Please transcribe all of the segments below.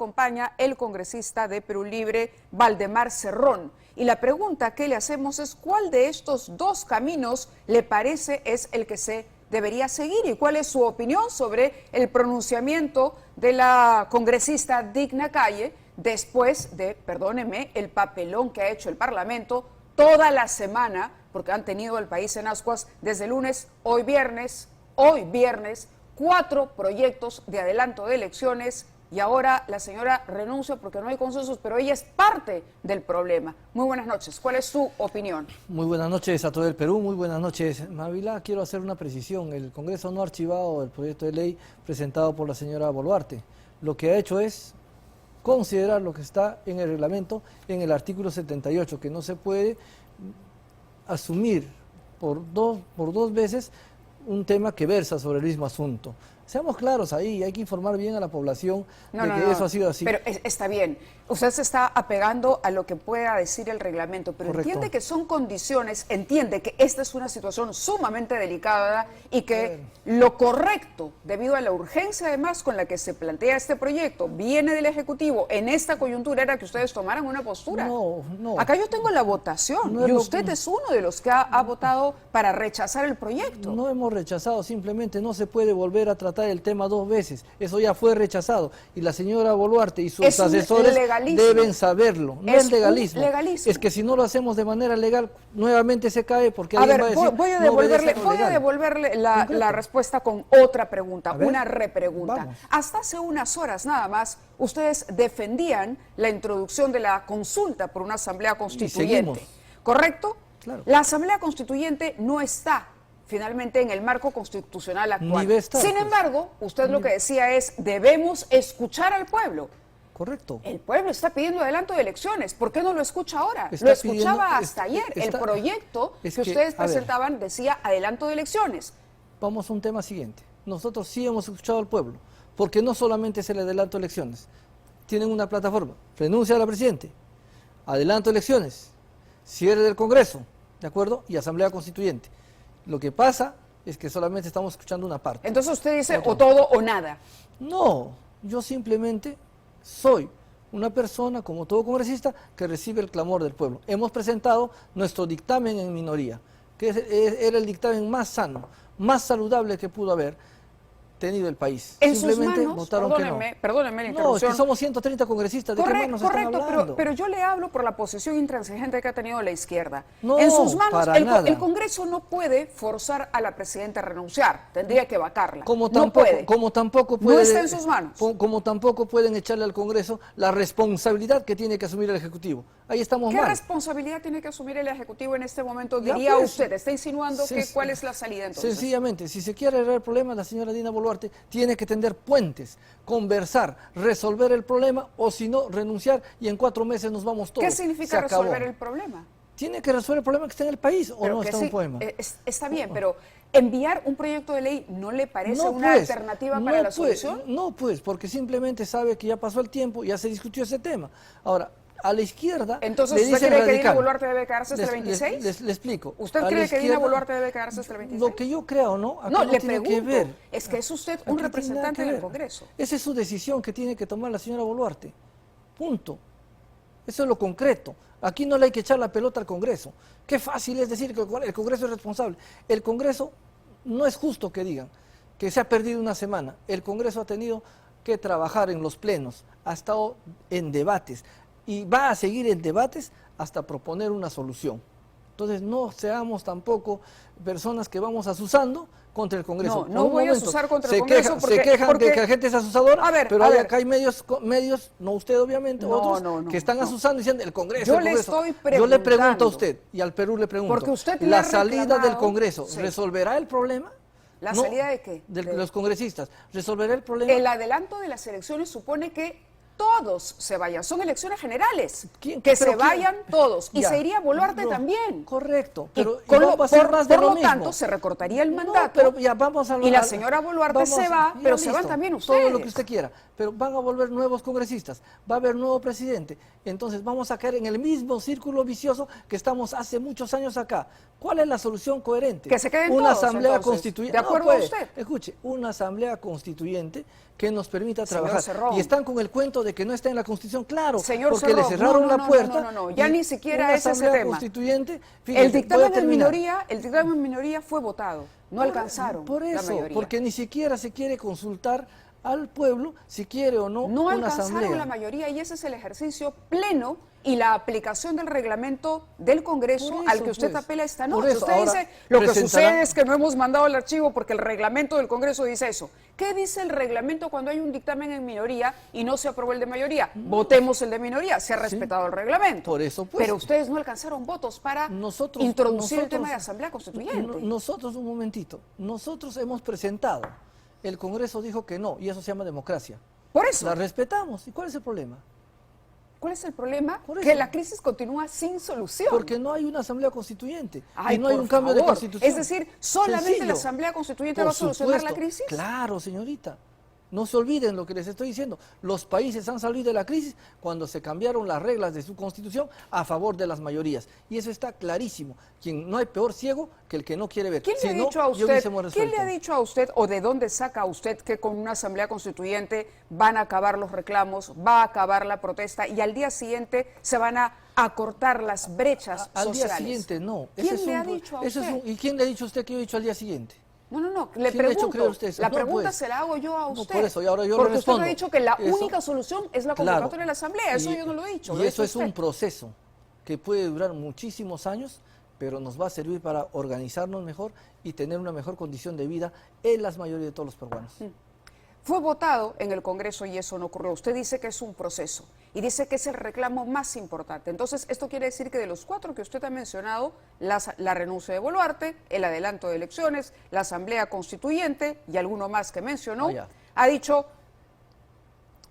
acompaña el congresista de Perú Libre, Valdemar Cerrón. Y la pregunta que le hacemos es, ¿cuál de estos dos caminos le parece es el que se debería seguir? ¿Y cuál es su opinión sobre el pronunciamiento de la congresista Digna Calle después de, perdóneme, el papelón que ha hecho el Parlamento toda la semana, porque han tenido el país en ascuas desde lunes, hoy viernes, 4 proyectos de adelanto de elecciones y ahora la señora renuncia porque no hay consensos, pero ella es parte del problema? Muy buenas noches, ¿cuál es su opinión? Muy buenas noches a todo el Perú, muy buenas noches. Mávila, quiero hacer una precisión. El Congreso no ha archivado el proyecto de ley presentado por la señora Boluarte. Lo que ha hecho es considerar lo que está en el reglamento en el artículo 78, que no se puede asumir por dos veces un tema que versa sobre el mismo asunto. Seamos claros ahí, hay que informar bien a la población de que eso ha sido así. Pero está bien, usted se está apegando a lo que pueda decir el reglamento, pero Correcto. entiende que son condiciones, entiende que esta es una situación sumamente delicada y que lo correcto, debido a la urgencia además con la que se plantea este proyecto, viene del Ejecutivo, en esta coyuntura era que ustedes tomaran una postura. No. Acá yo tengo la votación No y usted es uno de los que ha votado para rechazar el proyecto. No hemos rechazado, simplemente no se puede volver a tratar el tema 2 veces. Eso ya fue rechazado. Y la señora Boluarte y sus asesores deben saberlo. No es legalismo. Es que si no lo hacemos de manera legal, nuevamente se cae porque alguien va a decir, voy a devolverle la respuesta con otra pregunta, una repregunta. Vamos. Hasta hace unas horas nada más, ustedes defendían la introducción de la consulta por una asamblea constituyente. ¿Correcto? Claro. La asamblea constituyente no está finalmente en el marco constitucional actual. Sin embargo, usted lo que decía es, debemos escuchar al pueblo. Correcto. El pueblo está pidiendo adelanto de elecciones. ¿Por qué no lo escucha ahora? Lo escuchaba hasta ayer. El proyecto que ustedes presentaban decía adelanto de elecciones. Vamos a un tema siguiente. Nosotros sí hemos escuchado al pueblo, porque no solamente es el adelanto de elecciones. Tienen una plataforma, renuncia a la presidente, adelanto de elecciones, cierre del Congreso, ¿de acuerdo? Y asamblea constituyente. Lo que pasa es que solamente estamos escuchando una parte. Entonces usted dice o todo o nada. No, yo simplemente soy una persona, como todo congresista, que recibe el clamor del pueblo. Hemos presentado nuestro dictamen en minoría, que era el dictamen más sano, más saludable que pudo haber tenido el país. En Simplemente sus manos, votaron que no. Perdóneme la interrupción. No, es que somos 130 congresistas, ¿de qué más nos están hablando? Pero yo le hablo por la posición intransigente que ha tenido la izquierda. No, en sus manos, para nada. El Congreso no puede forzar a la presidenta a renunciar, tendría que vacarla. Como tampoco puede, no está en sus manos. Como tampoco pueden echarle al Congreso la responsabilidad que tiene que asumir el Ejecutivo. Ahí estamos mal. ¿Qué responsabilidad tiene que asumir el Ejecutivo en este momento? Diría usted, está insinuando cuál es la salida entonces. Sencillamente, si se quiere arreglar el problema, la señora Dina Boluarte tiene que tender puentes, conversar, resolver el problema, o si no, renunciar y en 4 meses nos vamos todos. ¿Qué significa resolver el problema? Tiene que resolver el problema que está en el país, o no está un poema. Está bien, pero enviar un proyecto de ley ¿no le parece una alternativa para la solución? No, porque simplemente sabe que ya pasó el tiempo, ya se discutió ese tema. Ahora, a la izquierda. Entonces, ¿usted cree que Dina Boluarte debe quedarse hasta el 26? Le explico. ¿Usted cree que Dina Boluarte debe quedarse hasta el 26? Lo que yo creo, ¿no? No, le pregunto. Es que es usted un representante del Congreso. Esa es su decisión que tiene que tomar la señora Boluarte. Punto. Eso es lo concreto. Aquí no le hay que echar la pelota al Congreso. Qué fácil es decir que el Congreso es responsable. El Congreso, no es justo que digan que se ha perdido una semana. El Congreso ha tenido que trabajar en los plenos, ha estado en debates y va a seguir en debates hasta proponer una solución. Entonces no seamos tampoco personas que vamos asusando contra el Congreso. No voy a asusar contra el Congreso se quejan de que la gente es asusadora, pero acá hay medios, no usted obviamente, otros que están asusando diciendo el Congreso. Yo le pregunto a usted y al Perú le pregunto, porque usted ¿la salida del Congreso resolverá el problema? ¿La salida de qué? De los congresistas. ¿Resolverá el problema? El adelanto de las elecciones supone que todos se vayan, son elecciones generales, vayan todos, y se iría Boluarte también. Correcto, pero por lo tanto se recortaría el mandato, pero ya vamos a y la señora Boluarte se va, pero se van también ustedes. Todo lo que usted quiera, pero van a volver nuevos congresistas, va a haber nuevo presidente, entonces vamos a caer en el mismo círculo vicioso que estamos hace muchos años acá. ¿Cuál es la solución coherente? Que se queden una todos, asamblea entonces, constituyente. ¿de acuerdo a usted? Escuche, una asamblea constituyente que nos permita Señor trabajar. Cerrón. Y están con el cuento de que no está en la Constitución, claro, Señor porque Cerrón, le cerraron la puerta. no, ya y ni siquiera una es ese asamblea tema. constituyente, El fíjense, voy a dictamen en terminar. minoría, fue votado, no alcanzaron Por la eso, mayoría. porque ni siquiera se quiere consultar al pueblo si quiere o no, No una alcanzaron asamblea. la mayoría y ese es el ejercicio pleno y la aplicación del reglamento del Congreso Por eso, al que usted pues. apela esta Por noche. eso, Usted ahora dice, lo que presentarán- sucede es que no hemos mandado el archivo porque el reglamento del Congreso dice eso. ¿Qué dice el reglamento cuando hay un dictamen en minoría y no se aprobó el de mayoría? Votemos el de minoría, se ha respetado el reglamento. Por eso, pues. Pero ustedes no alcanzaron votos para Nosotros- introducir el nosotros- tema de Asamblea Constituyente. Nosotros, un momentito, nosotros hemos presentado, el Congreso dijo que no, y eso se llama democracia. Por eso. La respetamos, ¿y cuál es el problema? ¿Cuál es el problema? Por Que eso. la crisis continúa sin solución. Porque no hay una asamblea constituyente Ay, y no hay por un cambio de favor. constitución. Es decir, solamente Sencillo. la Asamblea Constituyente Por va a solucionar la supuesto. crisis. Claro, señorita. No se olviden lo que les estoy diciendo. Los países han salido de la crisis cuando se cambiaron las reglas de su constitución a favor de las mayorías. Y eso está clarísimo. No hay peor ciego que el que no quiere ver. ¿Quién Si le ha no, dicho a ya usted? hubiésemos ¿Quién le resuelto. ha dicho a usted o de dónde saca usted que con una Asamblea Constituyente van a acabar los reclamos, va a acabar la protesta y al día siguiente se van a acortar las brechas Al día sociales? siguiente, no. ¿Quién le ha dicho a usted? ¿Y quién le ha dicho a usted que yo he dicho al día siguiente? No, le ¿Quién le ha hecho pregunto. creer a usted eso? La No, pregunta pues. se la hago yo a No, usted. por eso, y ahora yo le Porque usted respondo. me ha dicho que la Eso- única solución es la Claro. convocatoria de la Asamblea. Eso Y- yo no lo he dicho. Y lo ha eso dicho es un usted. proceso que puede durar muchísimos años, pero nos va a servir para organizarnos mejor y tener una mejor condición de vida en las mayorías de todos los peruanos. Fue votado en el Congreso y eso no ocurrió. Usted dice que es un proceso y dice que es el reclamo más importante. Entonces, esto quiere decir que de los 4 que usted ha mencionado, la renuncia de Boluarte, el adelanto de elecciones, la Asamblea Constituyente y alguno más que mencionó, Ah, ya. ha dicho,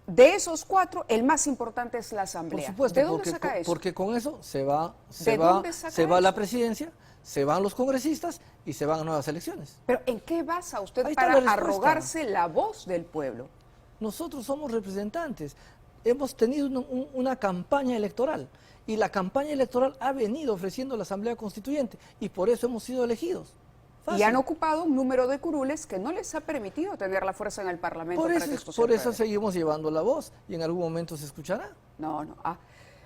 de esos 4, el más importante es la Asamblea. Por supuesto, ¿De dónde saca eso? porque con eso se va dónde saca la eso? presidencia, se van los congresistas y se van a nuevas elecciones. Pero ¿en qué basa usted Ahí está para la respuesta. arrogarse la voz del pueblo? Nosotros somos representantes. Hemos tenido una campaña electoral y la campaña electoral ha venido ofreciendo la Asamblea Constituyente y por eso hemos sido elegidos. Y Fácil. han ocupado un número de curules que no les ha permitido tener la fuerza en el Parlamento Por para que eso, esto se por eso apruebe. seguimos llevando la voz y en algún momento se escuchará. No.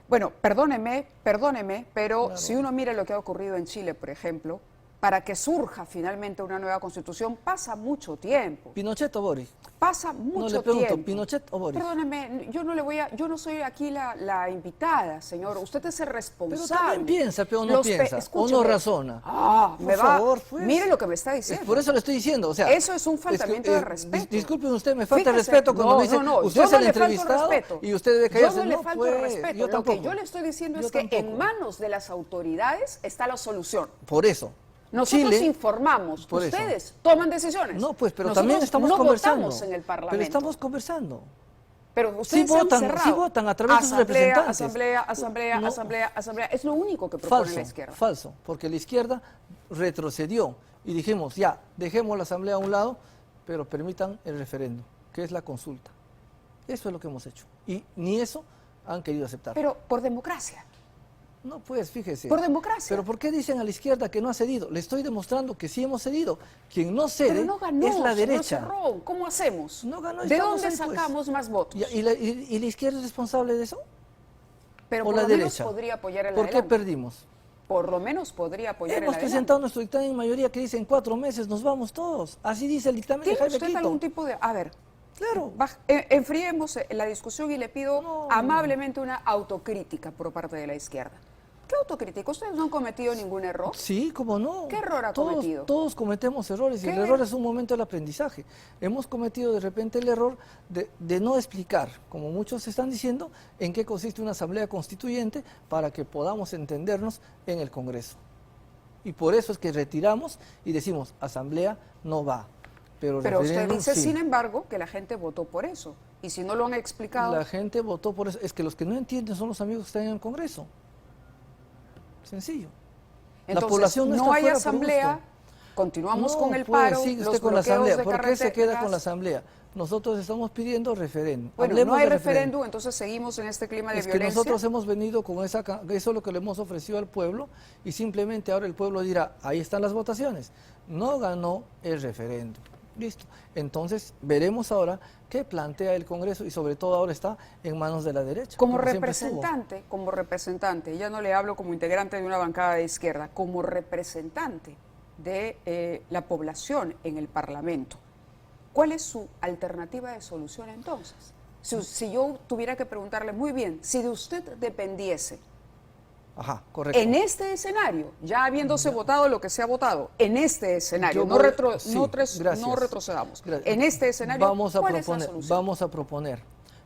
Bueno, perdóneme, pero Claro. si uno mira lo que ha ocurrido en Chile, por ejemplo, para que surja finalmente una nueva constitución pasa mucho tiempo. ¿Pinochet o Boric? Pasa mucho le pregunto, tiempo. ¿Pinochet o Boric? Perdóneme, yo no soy aquí la invitada, señor. Usted es el responsable. Pero también piensa, pero no Los piensa, o no escúcheme. razona. Me Por va. favor, pues. Mire lo que me está diciendo. Por eso le estoy diciendo, o sea... Eso es un faltamiento de respeto. Disculpen usted, me falta Fíjese, respeto cuando no, me dice, no, usted yo es no el le falto entrevistado respeto. y usted debe callarse. Yo no le No, falto pues, respeto. yo Lo que tampoco. yo le estoy diciendo Yo es que tampoco. en manos de las autoridades está la solución. Por eso. Nosotros Chile, informamos, por eso. ustedes toman decisiones. No, pues, pero Nosotros también estamos no conversando. votamos en el Parlamento. Pero estamos conversando. Pero Sí ustedes se han votan, cerrado. sí votan a través de sus representantes. Asamblea. Es lo único que propone Falso, la izquierda. falso, porque la izquierda retrocedió y dijimos, ya, dejemos la asamblea a un lado, pero permitan el referendo, que es la consulta. Eso es lo que hemos hecho. Y ni eso han querido aceptar. Pero por democracia. No, pues, fíjese. Por democracia. Pero ¿por qué dicen a la izquierda que no ha cedido? Le estoy demostrando que sí hemos cedido. Quien no cede Pero no ganó, es la señor derecha. Cerrón. ¿Cómo hacemos? No ganó, ¿De estamos dónde ahí, pues. sacamos más votos? ¿Y la izquierda es responsable de eso? Pero ¿O por la lo menos derecha? podría apoyar el ¿Por qué adelanto. perdimos? Por lo menos podría apoyar Hemos el presentado adelanto. nuestro dictamen en mayoría que dice en 4 meses nos vamos todos. Así dice el dictamen de ¿Tiene Jaime usted Quito. algún tipo de...? A ver, Claro. enfriemos la discusión y le pido No. amablemente una autocrítica por parte de la izquierda. ¿Qué autocrítica? ¿Ustedes no han cometido ningún error? Sí, cómo no. ¿Qué error ha Todos- cometido? Todos cometemos errores y el ¿Qué? error es un momento del aprendizaje. Hemos cometido de repente el error de no explicar, como muchos están diciendo, en qué consiste una asamblea constituyente para que podamos entendernos en el Congreso. Y por eso es que retiramos y decimos, asamblea no va. Pero Pero usted referéndum dice, sí. sin embargo, que la gente votó por eso. Y si no lo han explicado... La gente votó por eso. Es que los que no entienden son los amigos que están en el Congreso. Sencillo. Entonces, población no no está hay fuera por asamblea, gusto. continuamos No, con el pues, paro, sigue los usted con la bloqueos asamblea. de ¿Por qué se queda carreteras. con la asamblea? Nosotros estamos pidiendo referéndum. Bueno, Hablemos no hay de referéndum, entonces seguimos en este clima de Es que violencia. nosotros hemos venido con eso es lo que le hemos ofrecido al pueblo y simplemente ahora el pueblo dirá, ahí están las votaciones. No ganó el referéndum. Listo. Entonces veremos ahora qué plantea el Congreso y sobre todo ahora está en manos de la derecha. Como representante, ya no le hablo como integrante de una bancada de izquierda, como representante de la población en el Parlamento, ¿cuál es su alternativa de solución entonces? Si yo tuviera que preguntarle, muy bien, si de usted dependiese, ajá, correcto, en este escenario, ya habiéndose votado lo que se ha votado, en este escenario, no retrocedamos, gracias. En este escenario, ¿cuál es la solución? Vamos a proponer.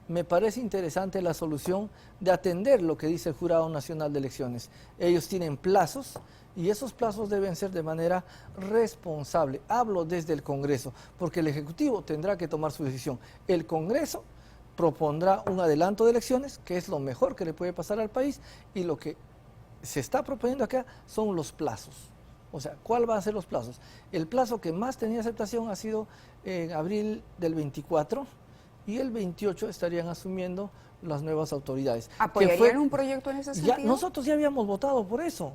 Me parece interesante la solución de atender lo que dice el Jurado Nacional de Elecciones. Ellos tienen plazos y esos plazos deben ser de manera responsable. Hablo desde el Congreso, porque el Ejecutivo tendrá que tomar su decisión. El Congreso propondrá un adelanto de elecciones, que es lo mejor que le puede pasar al país, y lo que se está proponiendo acá son los plazos. O sea, ¿cuál van a ser los plazos? El plazo que más tenía aceptación ha sido en abril del 24 y el 28 estarían asumiendo las nuevas autoridades. ¿Apoyarían un proyecto en ese sentido? Nosotros ya habíamos votado por eso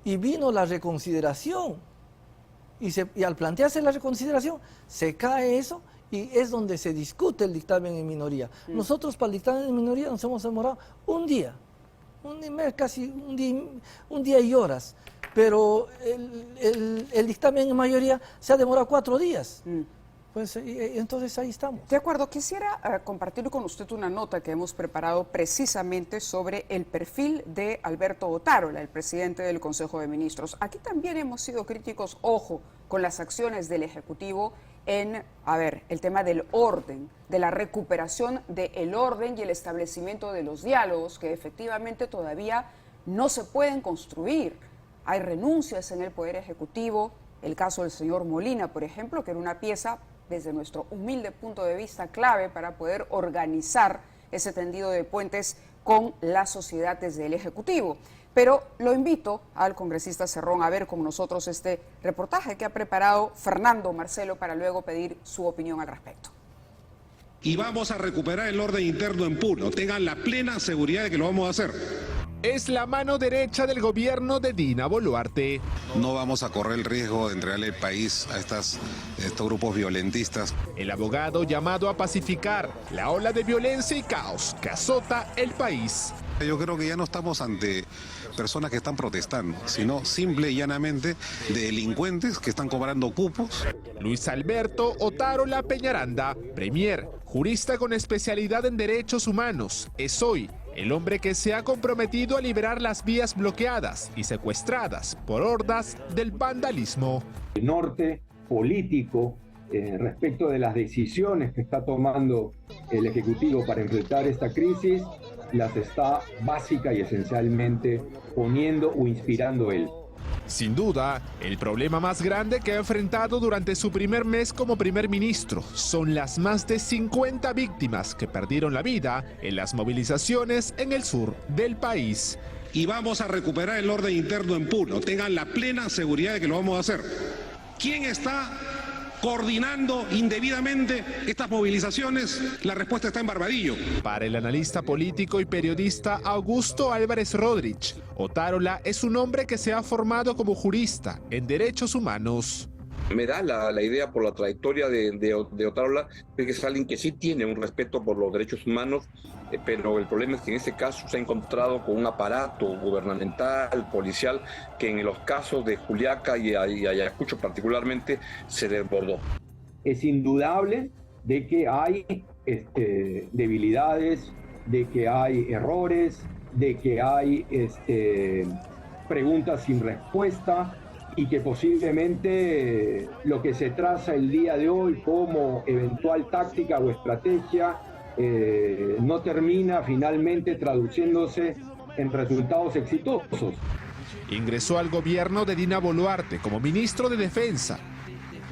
y vino la reconsideración y al plantearse la reconsideración se cae eso y es donde se discute el dictamen en minoría. Nosotros para el dictamen en minoría nos hemos demorado un día, casi un día y horas, pero el dictamen en mayoría se ha demorado 4 días. Pues entonces ahí estamos. De acuerdo, quisiera compartir con usted una nota que hemos preparado precisamente sobre el perfil de Alberto Otárola, el presidente del Consejo de Ministros. Aquí también hemos sido críticos, ojo, con las acciones del Ejecutivo en, el tema del orden, de la recuperación del orden y el establecimiento de los diálogos que efectivamente todavía no se pueden construir. Hay renuncias en el Poder Ejecutivo, el caso del señor Molina, por ejemplo, que era una pieza desde nuestro humilde punto de vista clave para poder organizar ese tendido de puentes con la sociedad desde el Ejecutivo. Pero lo invito al congresista Cerrón a ver con nosotros este reportaje que ha preparado Fernando Marcelo para luego pedir su opinión al respecto. Y vamos a recuperar el orden interno en Puno. Tengan la plena seguridad de que lo vamos a hacer. Es la mano derecha del gobierno de Dina Boluarte. No vamos a correr el riesgo de entregarle el país a estos grupos violentistas. El abogado llamado a pacificar la ola de violencia y caos que azota el país. Yo creo que ya no estamos ante personas que están protestando, sino simple y llanamente de delincuentes que están cobrando cupos. Luis Alberto Otárola Peñaranda, premier, jurista con especialidad en derechos humanos, es hoy el hombre que se ha comprometido a liberar las vías bloqueadas y secuestradas por hordas del vandalismo. El norte político respecto de las decisiones que está tomando el Ejecutivo para enfrentar esta crisis, las está básica y esencialmente poniendo o inspirando él. Sin duda, el problema más grande que ha enfrentado durante su primer mes como primer ministro son las más de 50 víctimas que perdieron la vida en las movilizaciones en el sur del país. Y vamos a recuperar el orden interno en Puno. Tengan la plena seguridad de que lo vamos a hacer. ¿Quién está coordinando indebidamente estas movilizaciones? La respuesta está en Barbadillo. Para el analista político y periodista Augusto Álvarez Rodríguez, Otárola es un hombre que se ha formado como jurista en derechos humanos. Me da la idea por la trayectoria de Otárola, que es alguien que sí tiene un respeto por los derechos humanos, pero el problema es que en este caso se ha encontrado con un aparato gubernamental, policial, que en los casos de Juliaca y Ayacucho particularmente se desbordó. Es indudable de que hay debilidades, de que hay errores, de que hay preguntas sin respuesta, y que posiblemente lo que se traza el día de hoy como eventual táctica o estrategia no termina finalmente traduciéndose en resultados exitosos. Ingresó al gobierno de Dina Boluarte como ministro de Defensa,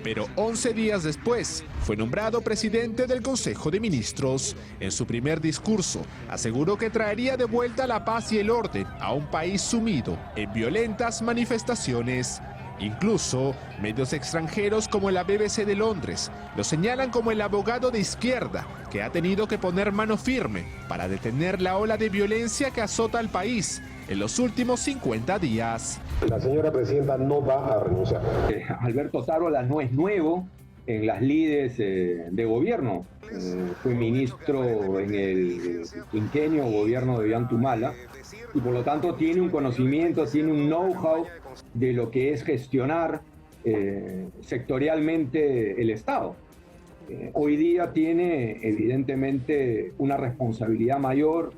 pero 11 días después fue nombrado presidente del Consejo de Ministros. En su primer discurso aseguró que traería de vuelta la paz y el orden a un país sumido en violentas manifestaciones. Incluso medios extranjeros como la BBC de Londres lo señalan como el abogado de izquierda que ha tenido que poner mano firme para detener la ola de violencia que azota al país en los últimos 50 días. La señora presidenta no va a renunciar. Alberto Otárola no es nuevo en las lides de gobierno. Fue ministro en el quinquenio gobierno de Ollanta y por lo tanto tiene un conocimiento, tiene un know-how de lo que es gestionar sectorialmente el Estado. Hoy día tiene evidentemente una responsabilidad mayor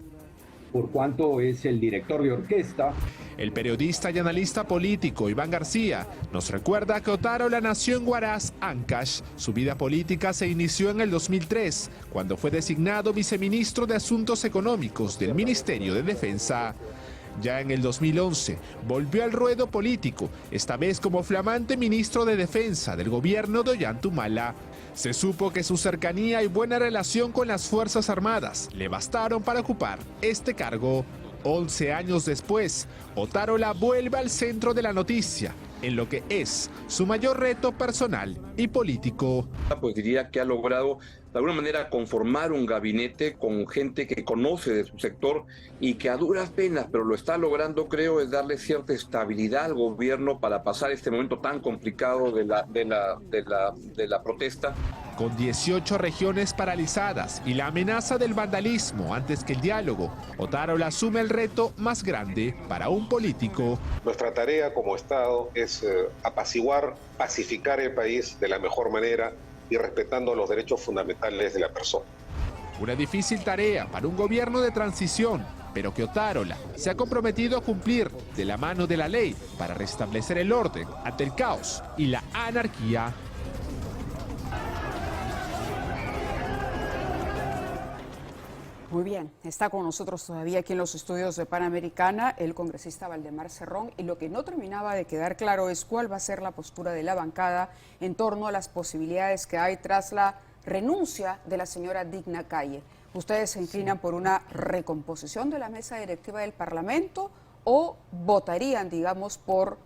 por cuanto es el director de orquesta. El periodista y analista político Iván García nos recuerda que Otárola nació en Huaraz, Ancash. Su vida política se inició en el 2003, cuando fue designado viceministro de Asuntos Económicos del Ministerio de Defensa. Ya en el 2011 volvió al ruedo político, esta vez como flamante ministro de Defensa del gobierno de Ollanta. Se supo que su cercanía y buena relación con las Fuerzas Armadas le bastaron para ocupar este cargo. 11 años después, Otárola vuelve al centro de la noticia, en lo que es su mayor reto personal y político. Pues diría que ha logrado de alguna manera conformar un gabinete con gente que conoce de su sector y que a duras penas, pero lo está logrando, creo, es darle cierta estabilidad al gobierno para pasar este momento tan complicado de la protesta. Con 18 regiones paralizadas y la amenaza del vandalismo antes que el diálogo, Otárola asume el reto más grande para un político. Nuestra tarea como Estado es apaciguar, pacificar el país de la mejor manera y respetando los derechos fundamentales de la persona. Una difícil tarea para un gobierno de transición, pero que Otárola se ha comprometido a cumplir de la mano de la ley para restablecer el orden ante el caos y la anarquía. Muy bien, está con nosotros todavía aquí en los estudios de Panamericana el congresista Valdemar Cerrón, y lo que no terminaba de quedar claro es cuál va a ser la postura de la bancada en torno a las posibilidades que hay tras la renuncia de la señora Digna Calle. ¿Ustedes se inclinan por una recomposición de la mesa directiva del Parlamento o votarían, digamos, por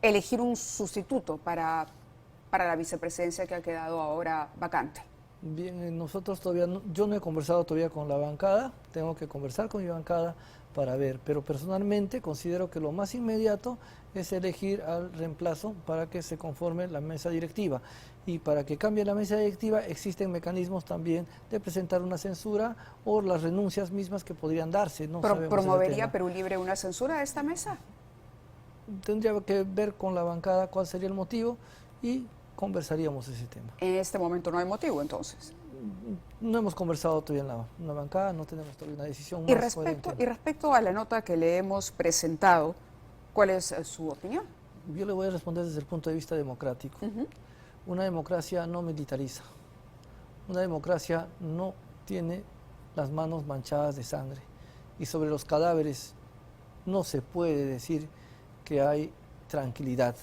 elegir un sustituto para la vicepresidencia que ha quedado ahora vacante? Bien, nosotros todavía yo no he conversado todavía con la bancada, tengo que conversar con mi bancada para ver, pero personalmente considero que lo más inmediato es elegir al reemplazo para que se conforme la mesa directiva, y para que cambie la mesa directiva existen mecanismos también de presentar una censura o las renuncias mismas que podrían darse. No ¿Promovería Perú Libre una censura a esta mesa? Tendría que ver con la bancada cuál sería el motivo y conversaríamos ese tema. En este momento no hay motivo, entonces. No hemos conversado todavía en la bancada, no tenemos todavía una decisión Y más respecto a la nota que le hemos presentado, ¿cuál es su opinión? Yo le voy a responder desde el punto de vista democrático. Una democracia no militariza. Una democracia no tiene las manos manchadas de sangre. Y sobre los cadáveres no se puede decir que hay tranquilidad.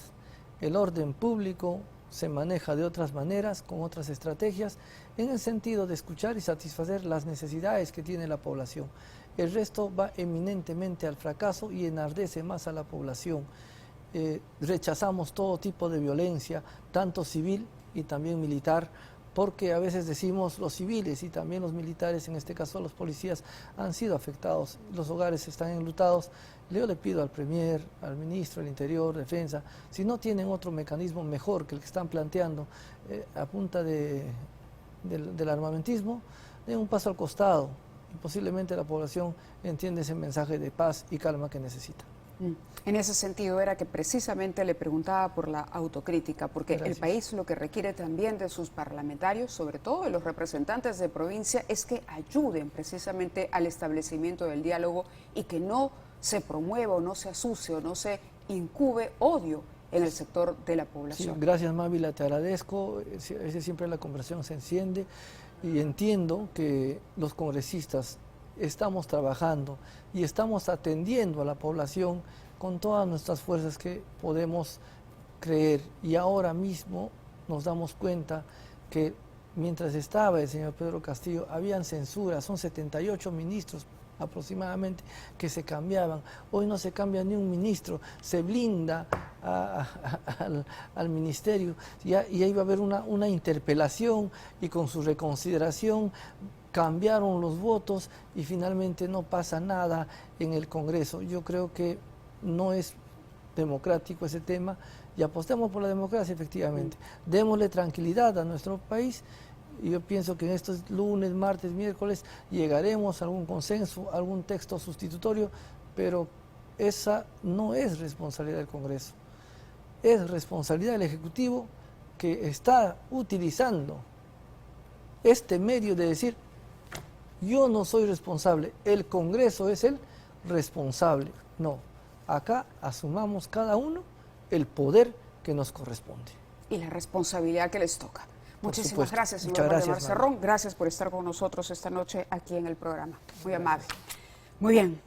El orden público se maneja de otras maneras, con otras estrategias, en el sentido de escuchar y satisfacer las necesidades que tiene la población. El resto va eminentemente al fracaso y enardece más a la población. Rechazamos todo tipo de violencia, tanto civil y también militar, porque a veces decimos los civiles y también los militares, en este caso los policías, han sido afectados, los hogares están enlutados. Yo le pido al Premier, al Ministro del Interior, Defensa, si no tienen otro mecanismo mejor que el que están planteando a punta del armamentismo, den un paso al costado y posiblemente la población entiende ese mensaje de paz y calma que necesita. En ese sentido era que precisamente le preguntaba por la autocrítica, porque el país lo que requiere también de sus parlamentarios, sobre todo de los representantes de provincia, es que ayuden precisamente al establecimiento del diálogo y que no se promueva o no se asucie o no se incube odio en el sector de la población. Sí, gracias, Mávila, te agradezco. Siempre la conversación se enciende y entiendo que los congresistas estamos trabajando y estamos atendiendo a la población con todas nuestras fuerzas que podemos creer, y ahora mismo nos damos cuenta que mientras estaba el señor Pedro Castillo habían censuras, son 78 ministros aproximadamente que se cambiaban. Hoy no se cambia ni un ministro, se blinda al ministerio y ahí va a haber una interpelación, y con su reconsideración cambiaron los votos y finalmente no pasa nada en el Congreso. Yo creo que no es democrático ese tema y apostemos por la democracia, efectivamente. Démosle tranquilidad a nuestro país y yo pienso que en estos lunes, martes, miércoles llegaremos a algún consenso, algún texto sustitutorio, pero esa no es responsabilidad del Congreso, es responsabilidad del Ejecutivo que está utilizando este medio de decir yo no soy responsable, el Congreso es el responsable. No, acá asumamos cada uno el poder que nos corresponde. Y la responsabilidad que les toca. Muchísimas supuesto. gracias, señor Muchas Valdemar gracias, Cerrón. Gracias por estar con nosotros esta noche aquí en el programa. Muy amable. Muy bien.